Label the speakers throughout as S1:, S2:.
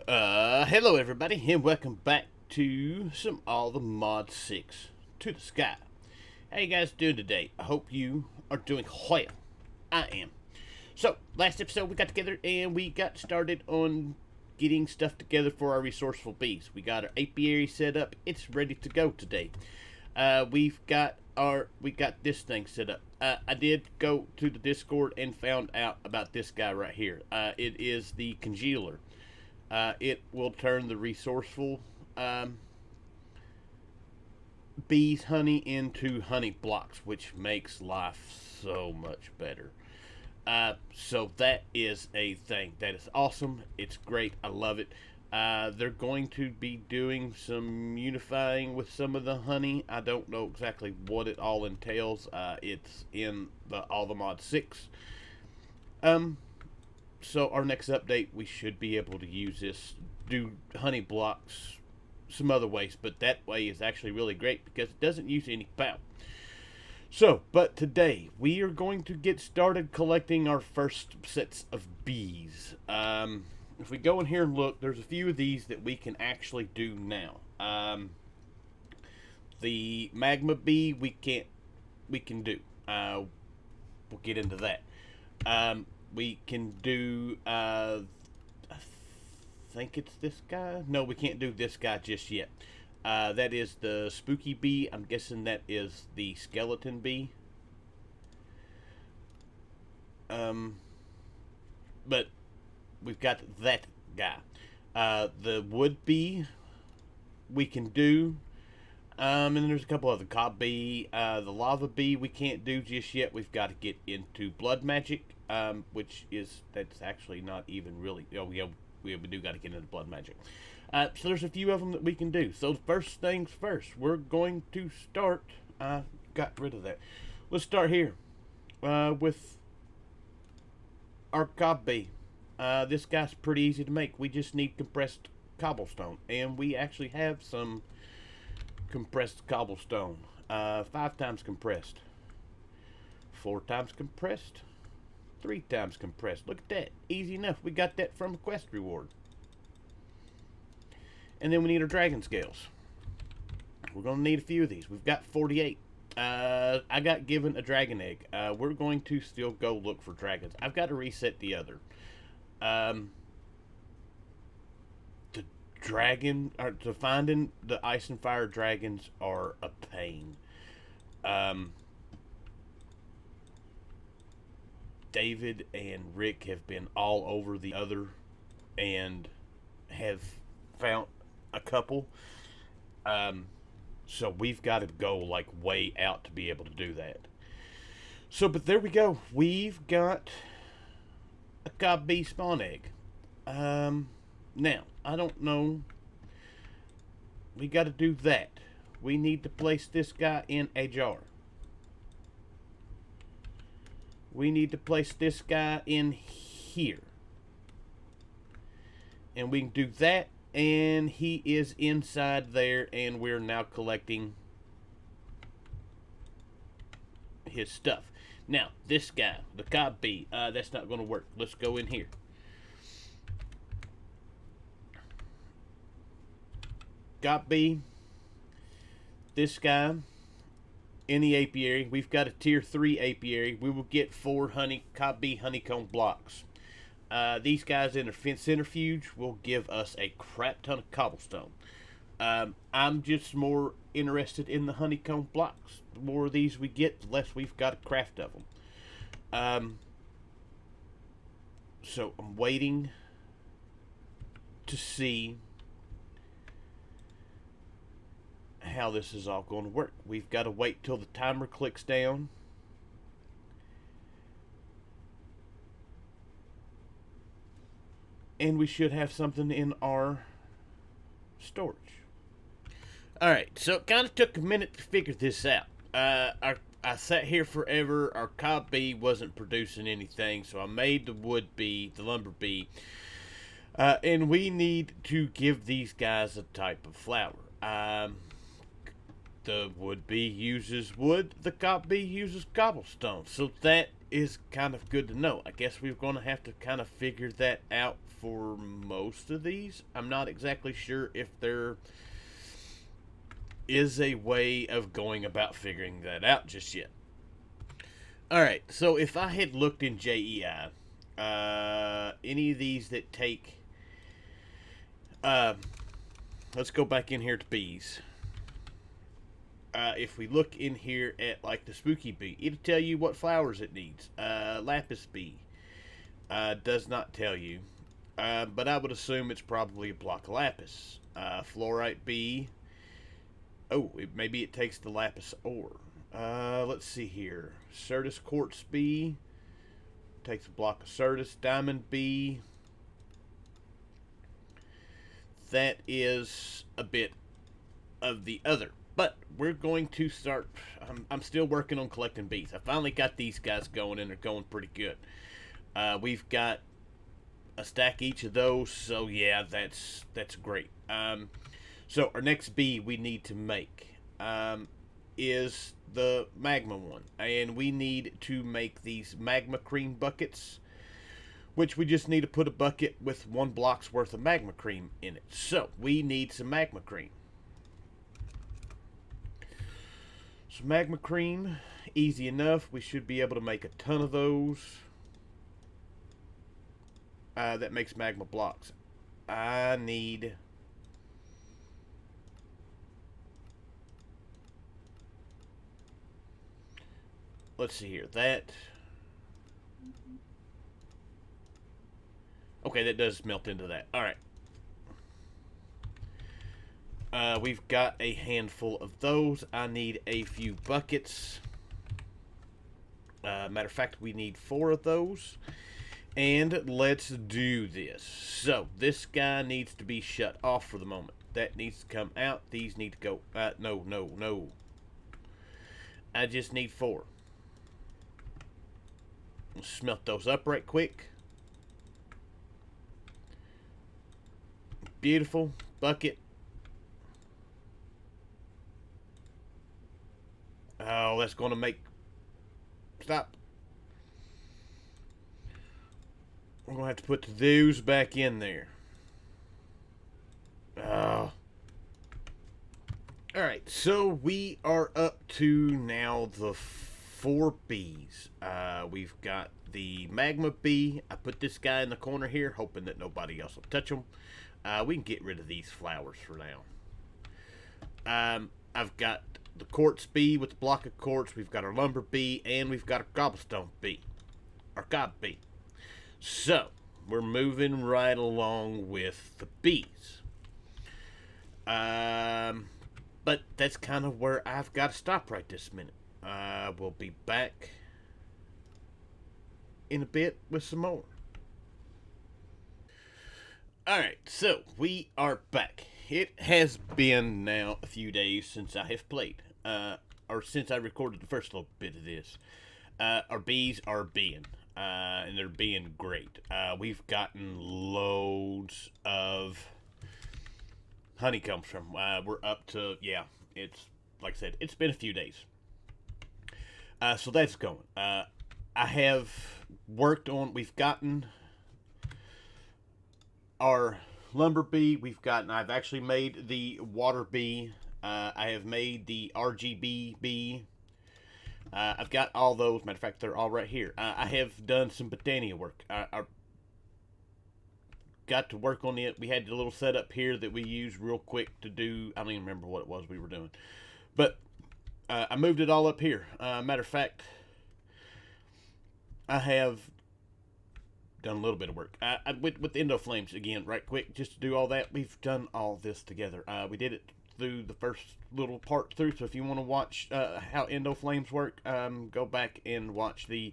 S1: Hello everybody, and welcome back to some All the Mod 6 to the Sky. How you guys doing today? I hope you are doing well. I am. So, last episode we got together and we got started on getting stuff together for our resourceful bees. We got our apiary set up. It's ready to go today. We got this thing set up. I did go to the Discord and found out about this guy right here. It is the Congealer. It will turn the resourceful bees' honey into honey blocks, which makes life so much better. So that is a thing. That is awesome. It's great. I love it. They're going to be doing some unifying with some of the honey. I don't know exactly what it all entails. It's in all the mod 6. So our next update, we should be able to use this, do honey blocks some other ways, but that way is actually really great because it doesn't use any power. So, but today we are going to get started collecting our first sets of bees. If we go in here and look, there's a few of these that we can actually do now. The Magma Bee we can do. We'll get into that. We can do, I think it's this guy. No, we can't do this guy just yet. That is the Spooky Bee. I'm guessing that is the Skeleton Bee. But we've got that guy. The Wood Bee we can do. And then there's a couple other Cob Bee. The Lava Bee we can't do just yet. We've got to get into Blood Magic. That's actually not even really. Oh, yeah, we do got to get into blood magic. So there's a few of them that we can do. So first things first, we're going to start. I got rid of that. Let's start here with our Cob Bee. This guy's pretty easy to make. We just need compressed cobblestone, and we actually have some compressed cobblestone. 5 times compressed, 4 times compressed. 3 times compressed. Look at that. Easy enough. We got that from a quest reward. And then we need our dragon scales. We're going to need a few of these. We've got 48. I got given a dragon egg. We're going to still go look for dragons. I've got to reset the other. The dragon, or to finding the ice and fire dragons are a pain. David and Rick have been all over the other and have found a couple. So we've got to go like way out to be able to do that. So, but there we go. We've got a Cob Bee spawn egg. Now, I don't know. We got to do that. We need to place this guy in a jar. We need to place this guy in here. And we can do that. And he is inside there. And we're now collecting his stuff. Now, this guy, the Cob Bee, that's not going to work. Let's go in here. Cob Bee. This guy. In the apiary, we've got a tier 3 apiary. We will get 4 Cob Bee honeycomb blocks. These guys in a centrifuge will give us a crap ton of cobblestone. I'm just more interested in the honeycomb blocks. The more of these we get, the less we've got to craft of them. So I'm waiting to see how this is all going to work. We've got to wait till the timer clicks down. And we should have something in our storage. Alright, so it kind of took a minute to figure this out. I sat here forever. Our Cob Bee wasn't producing anything, so I made the Wood Bee, the Lumber Bee. And we need to give these guys a type of flower. The Wood Bee uses wood, the Cob Bee uses cobblestone. So that is kind of good to know. I guess we're going to have to kind of figure that out for most of these. I'm not exactly sure if there is a way of going about figuring that out just yet. Alright, so if I had looked in JEI, any of these that take. Uh, let's go back in here to bees. If we look in here at like the spooky bee, it'll tell you what flowers it needs. Lapis Bee does not tell you, but I would assume it's probably a block of lapis. Fluorite Bee. Oh, maybe it takes the lapis ore. Let's see here. Certus Quartz Bee takes a block of Certus. Diamond Bee. That is a bit of the other. But we're going to start. I'm still working on collecting bees. I finally got these guys going, and they're going pretty good. We've got a stack each of those, so yeah, that's great. So our next bee we need to make is the magma one, and we need to make these magma cream buckets, which we just need to put a bucket with 1 block's worth of magma cream in it. So we need some magma cream. So magma cream, easy enough. We should be able to make a ton of those. That makes magma blocks. I need. Let's see here. That. Okay, that does melt into that. Alright. We've got a handful of those. I need a few buckets. Matter of fact, we need 4 of those. And let's do this. So, this guy needs to be shut off for the moment. That needs to come out. These need to go. No. I just need 4. Smelt those up right quick. Beautiful. Bucket. Oh, that's going to make... Stop. We're going to have to put those back in there. Oh. Alright, so we are up to now the 4 bees. We've got the Magma Bee. I put this guy in the corner here, hoping that nobody else will touch him. We can get rid of these flowers for now. I've got the Quartz Bee with the block of quartz. We've got our Lumber Bee, and we've got our Cobblestone Bee. Our Cob Bee. So, we're moving right along with the bees. But that's kind of where I've got to stop right this minute. We'll be back in a bit with some more. Alright, so we are back. It has been now a few days since I have played, or since I recorded the first little bit of this. Our bees are being, and they're being great. We've gotten loads of honeycombs from. We're up to, yeah, it's, like I said, it's been a few days. So that's going. I have worked on, we've gotten our Lumber Bee, I've actually made the Water Bee, I have made the RGB Bee, I've got all those, matter of fact, they're all right here. I have done some Botania work. I got to work on it. We had the little setup here that we used real quick to do, I don't even remember what it was we were doing, but I moved it all up here. Matter of fact, I have done a little bit of work. With Endo Flames, again, right quick, just to do all that, we've done all this together. We did it through the first little part through, so if you want to watch how Endo Flames work, go back and watch the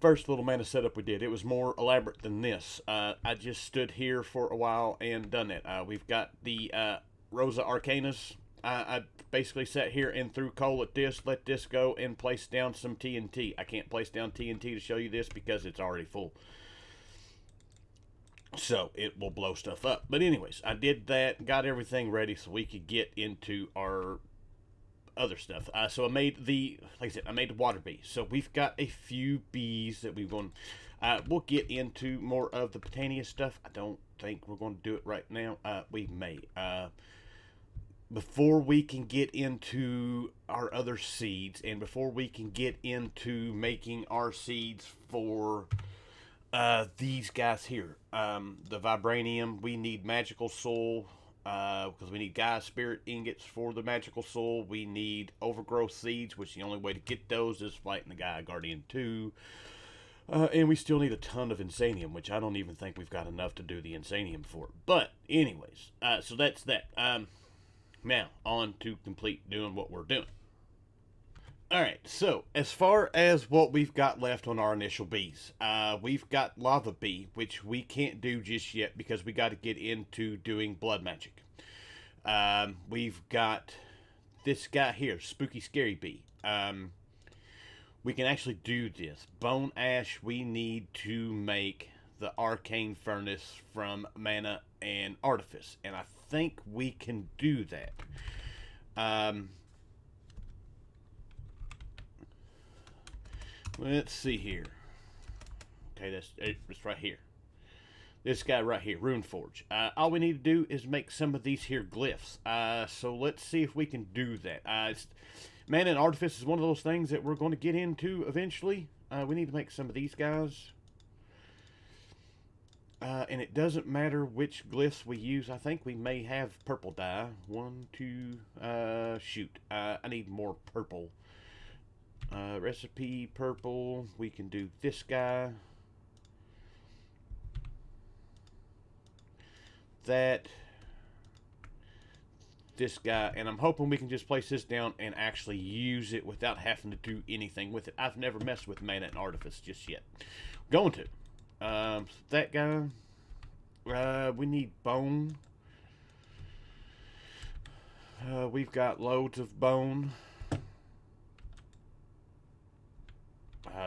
S1: first little mana setup we did. It was more elaborate than this. I just stood here for a while and done it. We've got the Rosa Arcanas. I basically sat here and threw coal at this, let this go, and placed down some TNT. I can't place down TNT to show you this because it's already full. So, it will blow stuff up. But anyways, I did that, got everything ready so we could get into our other stuff. So I made like I said, I made the water bee. So we've got a few bees that we're going. We'll get into more of the botania stuff. I don't think we're going to do it right now. We may. Before we can get into our other seeds, and before we can get into making our seeds for these guys here, the vibranium, we need magical soul, because we need Gaia spirit ingots for the magical soul. We need overgrowth seeds, which the only way to get those is fighting the Gaia Guardian 2. And we still need a ton of insanium, which I don't even think we've got enough to do the insanium for. But anyways, so that's that. Now on to complete doing what we're doing. Alright, so as far as what we've got left on our initial bees, we've got Lava Bee, which we can't do just yet because we got to get into doing blood magic. We've got this guy here, Spooky Scary Bee. We can actually do this. Bone Ash, we need to make the Arcane Furnace from Mana and Artifice, and I think we can do that. Let's see here. Okay, that's right here. This guy right here, Roon Forge. All we need to do is make some of these here glyphs. So let's see if we can do that. Mana and Artifice is one of those things that we're going to get into eventually. We need to make some of these guys. And it doesn't matter which glyphs we use. I think we may have purple dye. One, two, shoot. I need more purple. Recipe purple. We can do this guy. That. This guy. And I'm hoping we can just place this down and actually use it without having to do anything with it. I've never messed with Mana and Artifice just yet. Going to. That guy. We need bone. We've got loads of bone.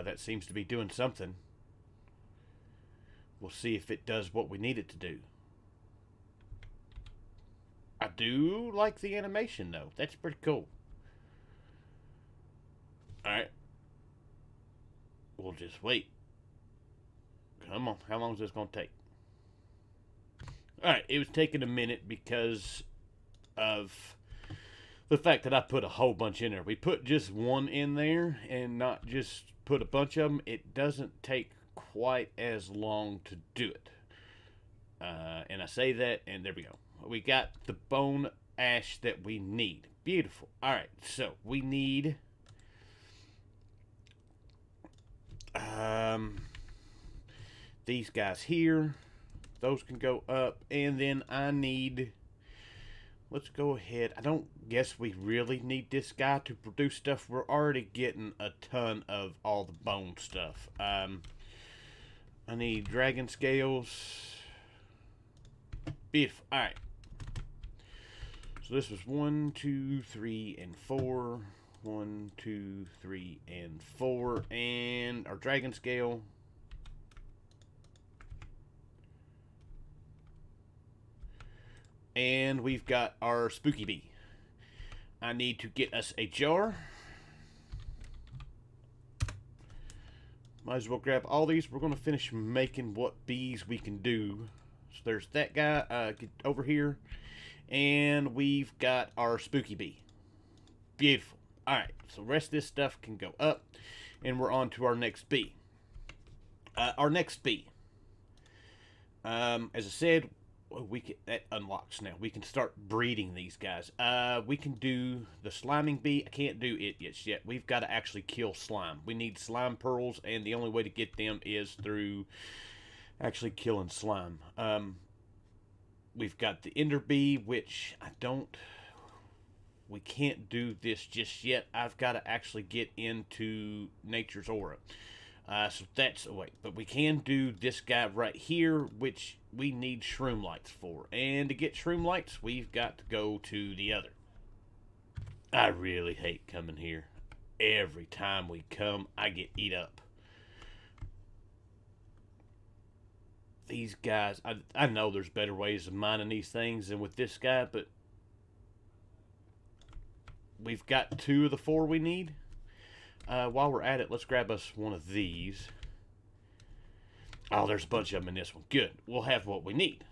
S1: That seems to be doing something. We'll see if it does what we need it to do. I do like the animation, though. That's pretty cool. Alright. We'll just wait. Come on. How long is this going to take? Alright, it was taking a minute because of the fact that I put a whole bunch in there. We put just one in there and not just put a bunch of them. It doesn't take quite as long to do it. And I say that, and there we go. We got the bone ash that we need. Beautiful. Alright, so we need these guys here. Those can go up. And then I need... Let's go ahead. I don't guess we really need this guy to produce stuff. We're already getting a ton of all the bone stuff. I need dragon scales. Beautiful. Alright. So this was 1, 2, 3, and 4. 1, 2, 3, and 4. And our dragon scale. And we've got our Spooky Bee. I need to get us a jar. Might as well grab all these. We're going to finish making what bees we can do. So there's that guy. Get over here. And we've got our Spooky Bee. Beautiful. Alright, so the rest of this stuff can go up. And we're on to our next bee. Our next bee. As I said, that unlocks now. We can start breeding these guys. We can do the sliming bee. I can't do it yet. We've got to actually kill slime. We need slime pearls, and the only way to get them is through actually killing slime. We've got the ender bee, which we can't do this just yet. I've got to actually get into nature's aura. So that's wait, but we can do this guy right here, which we need shroom lights for. And to get shroom lights, we've got to go to the other. I really hate coming here. Every time we come, I get eat up. These guys, I know there's better ways of mining these things than with this guy, but we've got 2 of the 4 we need. While we're at it, let's grab us one of these. Oh, there's a bunch of them in this one. Good. We'll have what we need.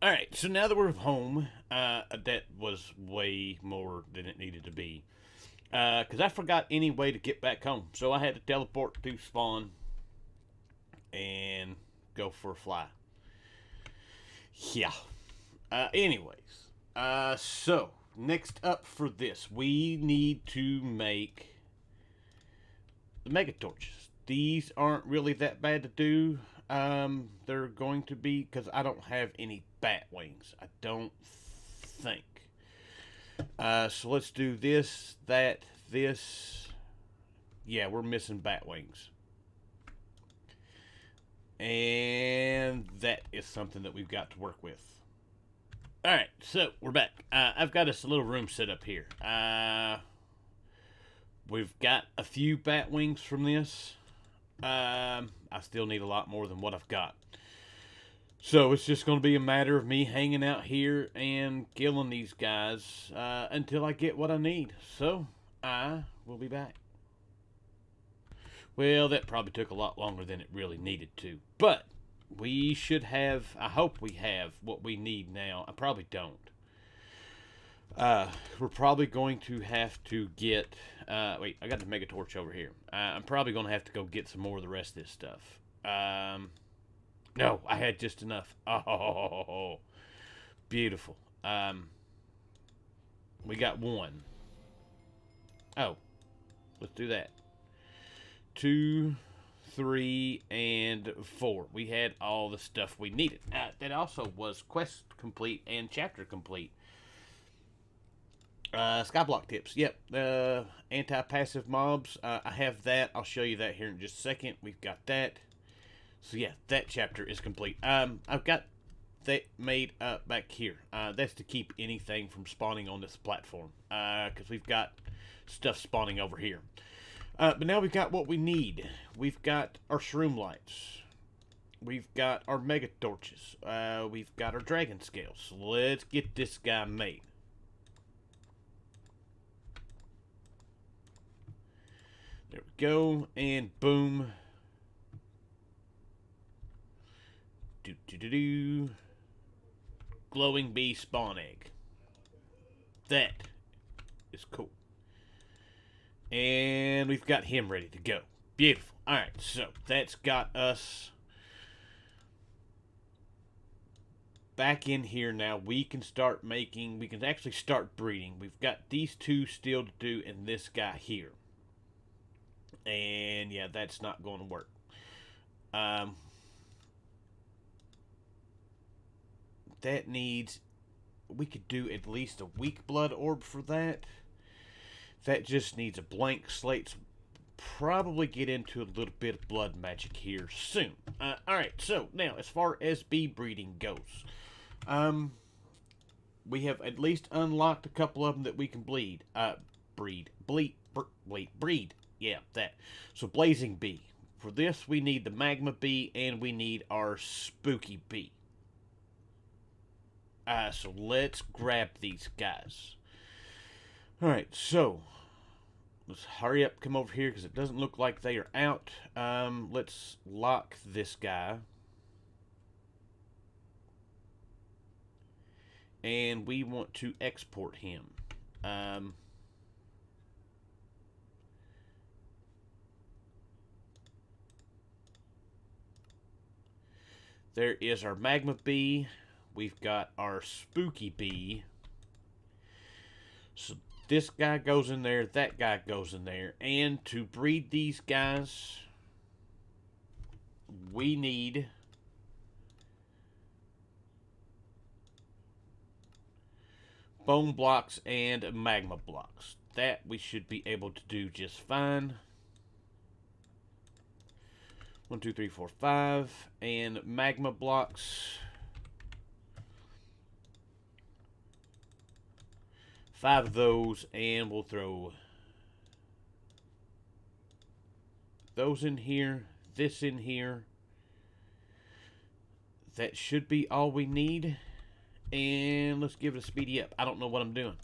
S1: Alright, so now that we're home, that was way more than it needed to be. Because I forgot any way to get back home. So I had to teleport to spawn and go for a fly. Yeah. Anyways, so next up for this, we need to make the mega torches. These aren't really that bad to do. They're going to be, because I don't have any bat wings. I don't think. So let's do this, that, this. Yeah, we're missing bat wings. And that is something that we've got to work with. Alright, so we're back. I've got us a little room set up here. We've got a few bat wings from this. I still need a lot more than what I've got. So it's just going to be a matter of me hanging out here and killing these guys until I get what I need. So I will be back. Well, that probably took a lot longer than it really needed to. But we should have, I hope we have what we need now. I probably don't. We're probably going to have to get, wait, I got the mega torch over here. I'm probably going to have to go get some more of the rest of this stuff. No, I had just enough. Oh, beautiful. We got 1. Oh, let's do that. 2, 3, and 4. We had all the stuff we needed. That also was quest complete and chapter complete. Skyblock tips. Yep. Anti-passive mobs. I have that. I'll show you that here in just a second. We've got that. So yeah, that chapter is complete. I've got that made up back here. That's to keep anything from spawning on this platform. Because we've got stuff spawning over here. But now we've got what we need. We've got our shroom lights. We've got our mega torches. We've got our dragon scales. So let's get this guy made. There we go, and boom. Glowing bee spawn egg. That is cool. And we've got him ready to go. Beautiful. Alright, so that's got us back in here now. We can start making, we can actually start breeding. We've got these 2 still to do and this guy here. And yeah, that's not going to work. That needs, we could do at least a weak blood orb for that. That just needs a blank slate. So probably get into a little bit of blood magic here soon. Alright, so now as far as bee breeding goes, we have at least unlocked a couple of them that we can breed. Yeah, that. So blazing bee. For this, we need the magma bee and we need our spooky bee. So let's grab these guys. Alright, so let's hurry up, come over here because it doesn't look like they are out. Let's lock this guy. And we want to export him. There is our magma bee. We've got our spooky bee. So this guy goes in there, that guy goes in there. And to breed these guys, we need bone blocks and magma blocks. That we should be able to do just fine. 1, 2, 3, 4, 5. And magma blocks. 5 of those, and we'll throw those in here, this in here. That should be all we need. And let's give it a speedy up. I don't know what I'm doing.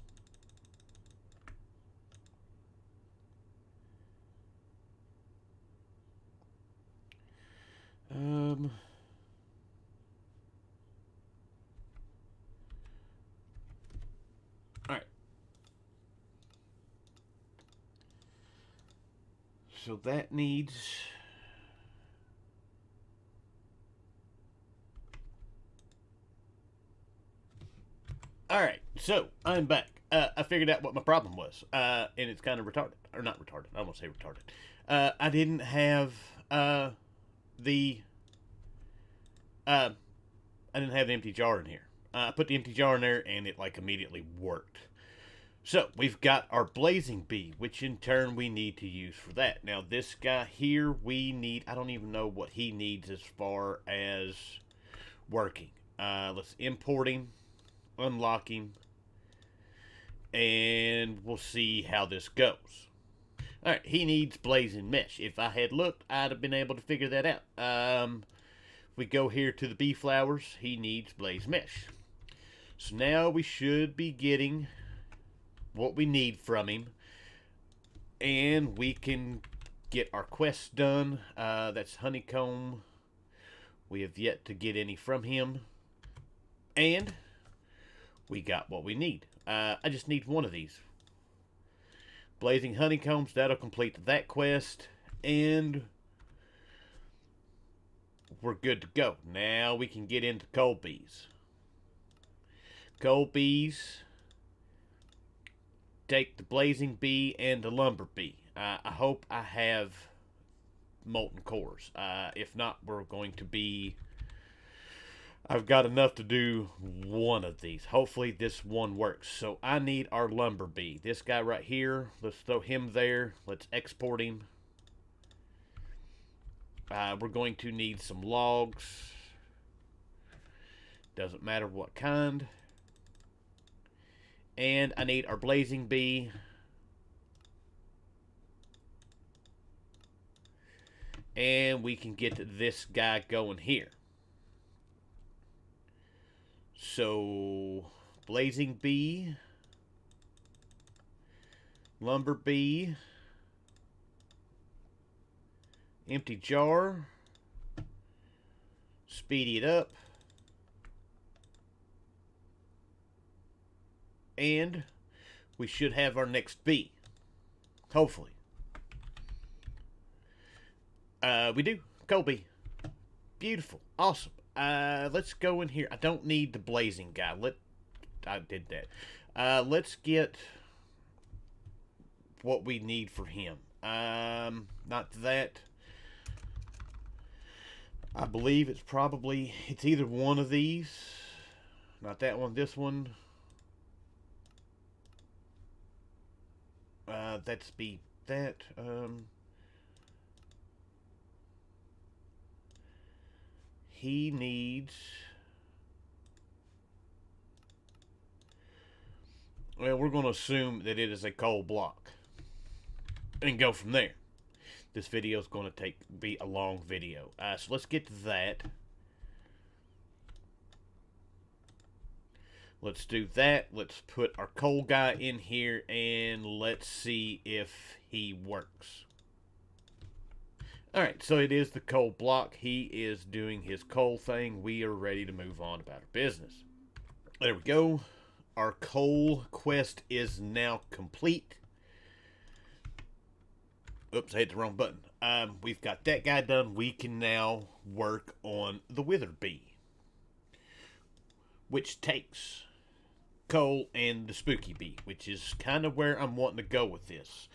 S1: So that needs... Alright, so I'm back. I figured out what my problem was. And it's kind of retarded. Or not retarded. I almost say retarded. I didn't have the... I didn't have the empty jar in here. I put the empty jar in there and it like immediately worked. So we've got our blazing bee, which in turn we need to use for that. Now this guy here, we need, I don't even know what he needs as far as working. Let's import him, unlock him, and we'll see how this goes. Alright, he needs blazing mesh. If I had looked, I'd have been able to figure that out. We go here to the bee flowers, he needs blaze mesh. So now we should be getting what we need from him, and we can get our quest done. That's honeycomb. We have yet to get any from him, and we got what we need. I just need one of these blazing honeycombs. That'll complete that quest, and we're good to go. Now we can get into coal bees. Coal bees take the blazing bee and the lumber bee. I hope I have molten cores. If not, we're going to be... I've got enough to do one of these. Hopefully this one works. So I need our lumber bee. This guy right here. Let's throw him there. Let's export him. We're going to need some logs. Doesn't matter what kind. And I need our blazing bee. And we can get this guy going here. So, blazing bee, lumber bee, empty jar, speedy it up, and we should have our next bee. Hopefully. We do. Coal bee. Beautiful. Awesome. Let's go in here. I don't need the blazing guy. I did that. Let's get what we need for him. Not that. I believe it's either one of these. Not that one, this one. That's be that. He needs... Well, we're going to assume that it is a coal block. And go from there. This video is going to be a long video. So let's get to that. Let's do that. Let's put our coal guy in here and let's see if he works. Alright, so it is the coal block. He is doing his coal thing. We are ready to move on about our business. There we go. Our coal quest is now complete. Oops, I hit the wrong button. We've got that guy done. We can now work on the wither bee, which takes coal and the spooky bee, which is kind of where I'm wanting to go with this.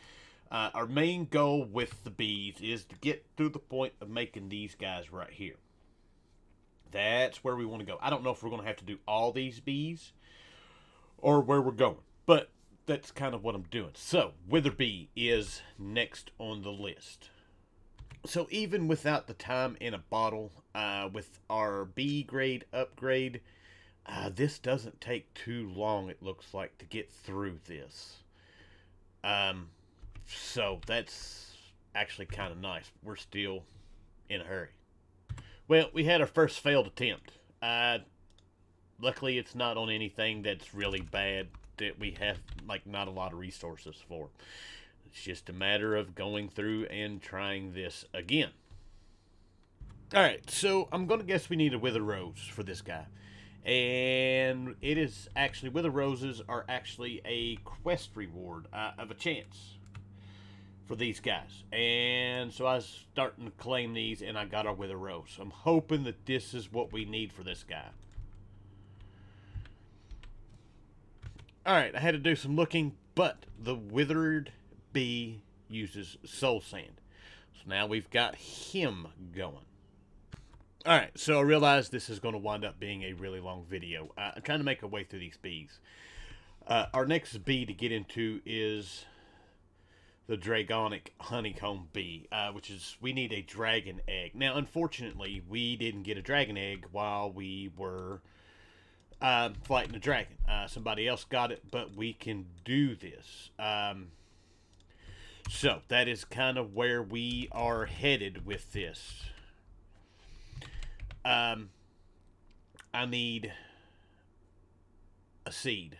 S1: Our main goal with the bees is to get to the point of making these guys right here. That's where we want to go. I don't know if we're going to have to do all these bees or where we're going, but that's kind of what I'm doing. So, wither bee is next on the list. So, even without the time in a bottle, with our bee grade upgrade, this doesn't take too long, it looks like, to get through this. So that's actually kind of nice. We're still in a hurry. Well, we had our first failed attempt. Luckily, it's not on anything that's really bad that we have, like, not a lot of resources for. It's just a matter of going through and trying this again. Alright, so I'm going to guess we need a wither rose for this guy. And it is actually, wither roses are actually a quest reward of a chance. for these guys. And so I was starting to claim these, and I got our Wither Rose. So I'm hoping that this is what we need for this guy. Alright, I had to do some looking, but the Withered Bee uses soul sand. So now we've got him going. Alright, so I realize this is going to wind up being a really long video. I'm trying to make a way through these bees. Our next bee to get into is the Dragonic Honeycomb Bee, which is, we need a dragon egg. Now, unfortunately, we didn't get a dragon egg while we were fighting the dragon. Somebody else got it, but we can do this. So, that is kind of where we are headed with this. I need a seed.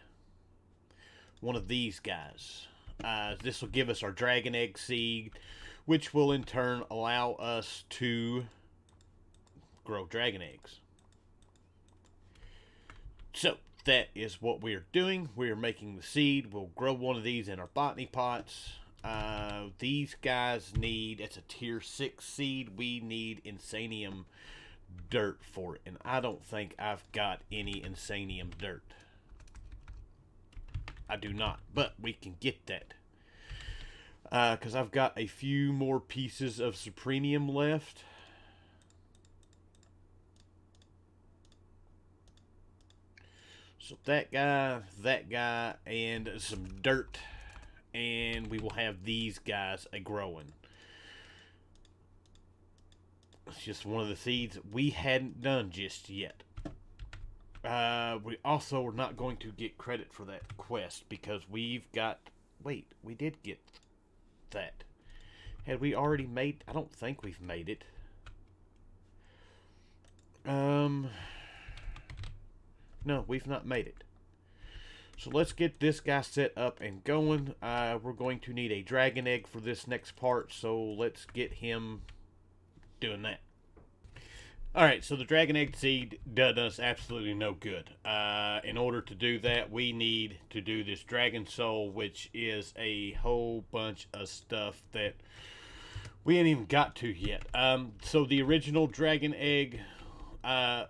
S1: One of these guys. This will give us our dragon egg seed, which will in turn allow us to grow dragon eggs. So, that is what we are doing. We are making the seed. We'll grow one of these in our botany pots. These guys need, it's a tier 6 seed. We need insanium dirt for it, and I don't think I've got any insanium dirt. I do not, but we can get that because I've got a few more pieces of supremium left. So that guy, and some dirt, and we will have these guys a growing. It's just one of the seeds we hadn't done just yet. We also are not going to get credit for that quest because we've got... Wait, we did get that. Had we already made... I don't think we've made it. No, we've not made it. So let's get this guy set up and going. We're going to need a dragon egg for this next part, so let's get him doing that. Alright, so the dragon egg seed does us absolutely no good. In order to do that, we need to do this dragon soul, which is a whole bunch of stuff that we ain't even got to yet. So the original dragon egg, I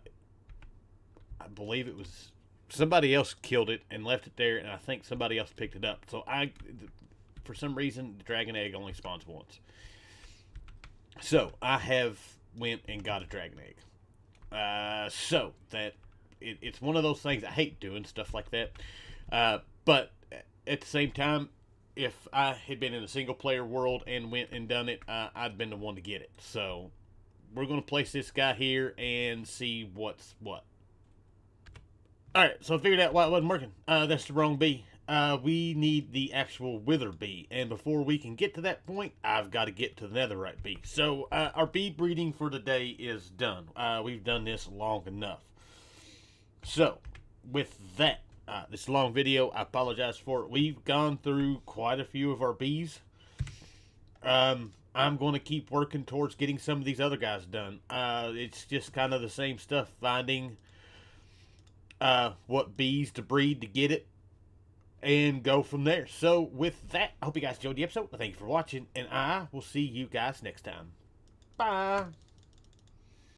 S1: believe it was somebody else killed it and left it there, and I think somebody else picked it up. So for some reason, the dragon egg only spawns once. So I have went and got a dragon egg. So that it's one of those things. I hate doing stuff like that, but at the same time, if I had been in a single player world and went and done it, I'd been the one to get it. So we're going to place this guy here and see what's what. Alright, so I figured out why it wasn't working. That's the wrong bee. We need the actual Wither Bee, and before we can get to that point, I've got to get to the Netherite Bee. So, our bee breeding for today is done. We've done this long enough. So, with that, this long video, I apologize for it. We've gone through quite a few of our bees. I'm going to keep working towards getting some of these other guys done. It's just kind of the same stuff, finding what bees to breed to get it, and go from there. So with that, I hope you guys enjoyed the episode. Thank you for watching, and I will see you guys next time. Bye.